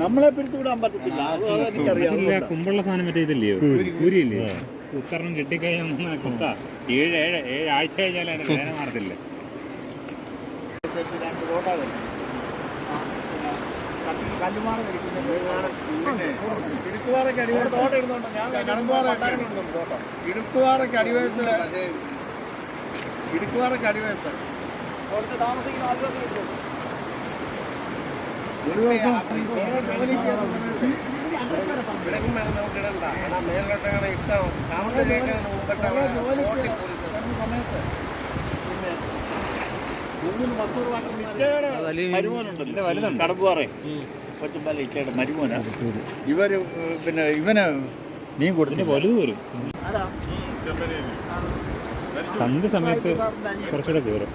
നമ്മളെ പിടിച്ചുവിടാൻ പറ്റത്തില്ല. എനിക്കറിയാം. കുമ്പുള്ള സാധനം മറ്റേ ഇതില്ലയോ, കൂരിയില്ലേ? ഉത്തരണം കിട്ടിക്കഴിഞ്ഞാൽ കുത്ത 7 ആഴ്ച കഴിഞ്ഞാൽ അതിന്റെ വേദന മാറത്തില്ല. ഇടുക്കുവാറയ്ക്ക് അടിവയത്ത് താമസിക്കുന്ന ആളുകൾ മരുമോനുണ്ടല്ലോ കടമ്പുപാറ കൊച്ചുമ്പാല ഇച്ചയുടെ മരുമോനാ. ഇവര് പിന്നെ ഇവന് മീൻ കൊടുത്തിട്ട് വലുത് വരും. സന്ധ്യ സമയത്ത് കുറച്ചുകൂടെ കയറും.